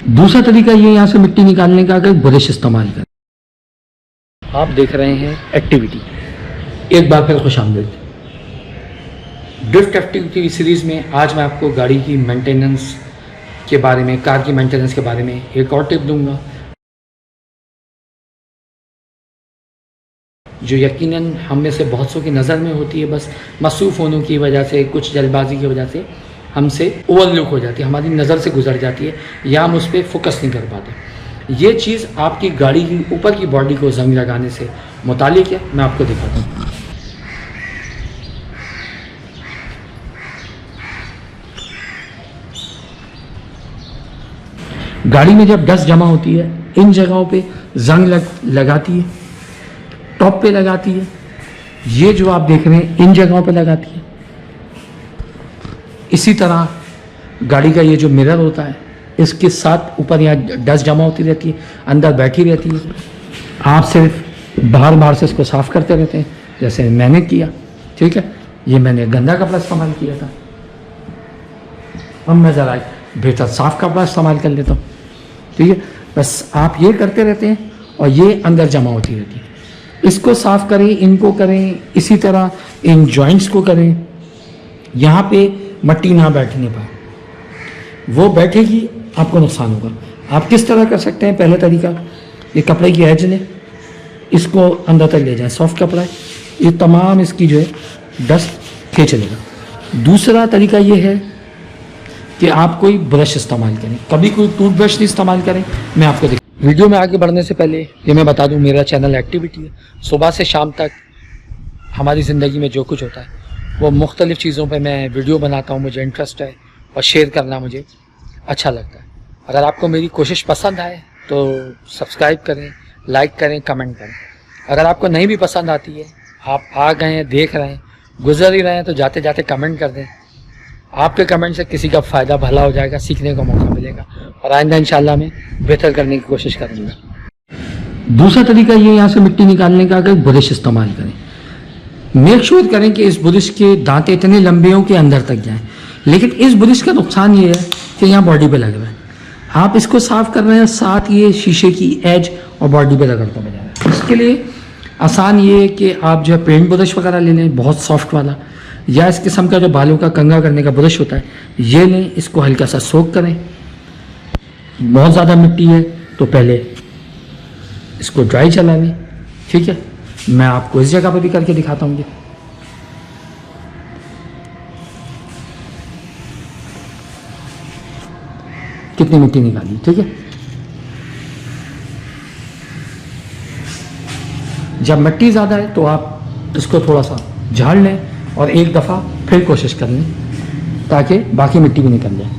दूसरा तरीका ये यहाँ से मिट्टी निकालने का कि ब्रश इस्तेमाल करें। आप देख रहे हैं एक्टिविटी। एक बार फिर खुशामदीद। ड्रिफ्ट एक्टिविटी सीरीज़ में आज मैं आपको गाड़ी की मेंटेनेंस के बारे में, कार की मेंटेनेंस के बारे में एक और टिप दूंगा जो यकीनन हम में से बहुत सौ की नज़र में होती है, बस मसरूफ़ होने की वजह से, कुछ जल्दबाजी की वजह से हमसे ओवरलुक हो जाती है, हमारी नज़र से गुजर जाती है या हम उस पर फोकस नहीं कर पाते। ये चीज़ आपकी गाड़ी की ऊपर की बॉडी को जंग लगाने से मुतालिक है। मैं आपको दिखाता हूँ। गाड़ी में जब डस्ट जमा होती है, इन जगहों पे जंग लगाती है, टॉप पे लगाती है, ये जो आप देख रहे हैं इन जगहों पे लगाती है। इसी तरह गाड़ी का ये जो मिरर होता है, इसके साथ ऊपर यहाँ डस्ट जमा होती रहती है, अंदर बैठी रहती है। आप सिर्फ बाहर से इसको साफ़ करते रहते हैं, जैसे मैंने किया। ठीक है, ये मैंने गंदा कपड़ा इस्तेमाल किया था, अब मैं ज़रा बेहतर साफ़ कपड़ा इस्तेमाल कर लेता हूँ। ठीक है, बस आप ये करते रहते हैं और ये अंदर जमा होती रहती है। इसको साफ़ करें, इनको करें, इसी तरह इन जॉइंट्स को करें। यहाँ पे मट्टी ना बैठने पाए, वो बैठेगी आपको नुकसान होगा। आप किस तरह कर सकते हैं? पहला तरीका, ये कपड़े की एज लें, इसको अंदर तक ले जाएं, सॉफ्ट कपड़ा है, ये तमाम इसकी जो है डस्ट खींच लेगा। दूसरा तरीका ये है कि आप कोई ब्रश इस्तेमाल करें, कभी कोई टूथब्रश नहीं इस्तेमाल करें। मैं आपको वीडियो में आगे बढ़ने से पहले ये मैं बता दूं, मेरा चैनल एक्टिविटी है। सुबह से शाम तक हमारी ज़िंदगी में जो कुछ होता है वो मुख्तलिफ़ चीज़ों पे मैं वीडियो बनाता हूँ, मुझे इंटरेस्ट है और शेयर करना मुझे अच्छा लगता है। अगर आपको मेरी कोशिश पसंद आए तो सब्सक्राइब करें, लाइक करें, कमेंट करें। अगर आपको नहीं भी पसंद आती है, आप आ गए हैं, देख रहे हैं, गुजर ही रहे हैं, तो जाते जाते कमेंट कर दें। आपके कमेंट से किसी का फ़ायदा भला हो जाएगा, सीखने का मौका मिलेगा और आइंदा इंशाल्लाह मैं बेहतर करने की कोशिश करूँगा। दूसरा तरीका ये यहाँ से मिट्टी निकालने का कि ब्रश इस्तेमाल करें। मेक श्योर करें कि इस ब्रश के दांत इतने लंबे हों कि अंदर तक जाएं। लेकिन इस ब्रश का नुकसान ये है कि यहाँ बॉडी पे लग रहा है। आप इसको साफ़ कर रहे हैं, साथ ये शीशे की एज और बॉडी पे रगड़ता बजा रहा है। इसके लिए आसान ये है कि आप जो है पेंट ब्रश वगैरह ले लें, बहुत सॉफ्ट वाला, या इस किस्म का जो बालों का कंघा करने का ब्रश होता है ये लें। इसको हल्का सा सोक करें। बहुत ज़्यादा मिट्टी है तो पहले इसको ड्राई चला लें। ठीक है, मैं आपको इस जगह पर भी करके दिखाता हूँ। कितनी मिट्टी निकाली। ठीक है, जब मिट्टी ज़्यादा है तो आप इसको थोड़ा सा झाड़ लें और एक दफ़ा फिर कोशिश कर लें ताकि बाकी मिट्टी भी निकल जाए।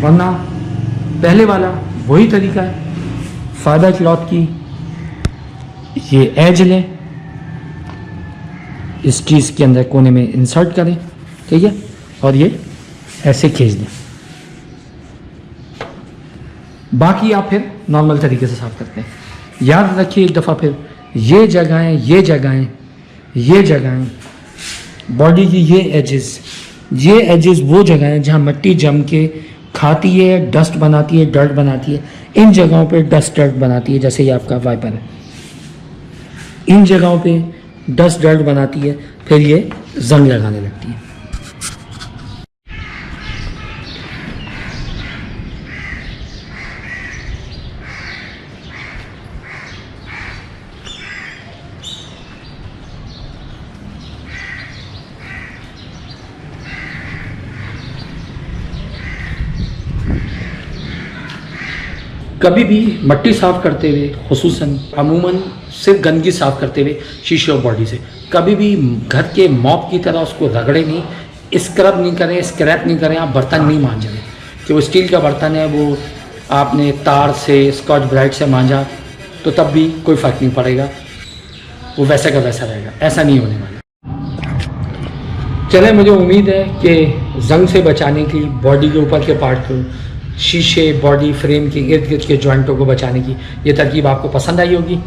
वरना पहले वाला वही तरीका है, फाइबर क्लॉथ की ये एज लें, इस चीज़ के अंदर कोने में इंसर्ट करें। ठीक है, और ये ऐसे खींच दें। बाकी आप फिर नॉर्मल तरीके से साफ करते हैं। याद रखिए एक दफ़ा फिर, ये जगहें बॉडी की ये एजेस वो जगह हैं जहाँ मिट्टी जम के खाती है, डस्ट बनाती है, डर्ट बनाती है। इन जगहों पे डस्ट डर्ट बनाती है, जैसे ये आपका वाइपर है, इन जगहों पे डस्ट डर्ट बनाती है, फिर ये जंग लगाने लगती है। कभी भी मिट्टी साफ़ करते हुए, खुसूसन अमूमन सिर्फ गंदगी साफ़ करते हुए शीशे और बॉडी से, कभी भी घर के मॉप की तरह उसको रगड़े नहीं, स्क्रब नहीं करें, स्क्रैप नहीं करें। आप बर्तन नहीं मांजें कि वो स्टील का बर्तन है, वो आपने तार से, स्कॉच ब्राइट से मांजा तो तब भी कोई फ़र्क नहीं पड़ेगा, वो वैसा का वैसा रहेगा। ऐसा नहीं होने वाला। चले, मुझे उम्मीद है कि जंग से बचाने की बॉडी के ऊपर के पार्ट को शीशे बॉडी फ्रेम के इर्द गिर्द के जॉइंटों को बचाने की। ये तरकीब आपको पसंद आई होगी।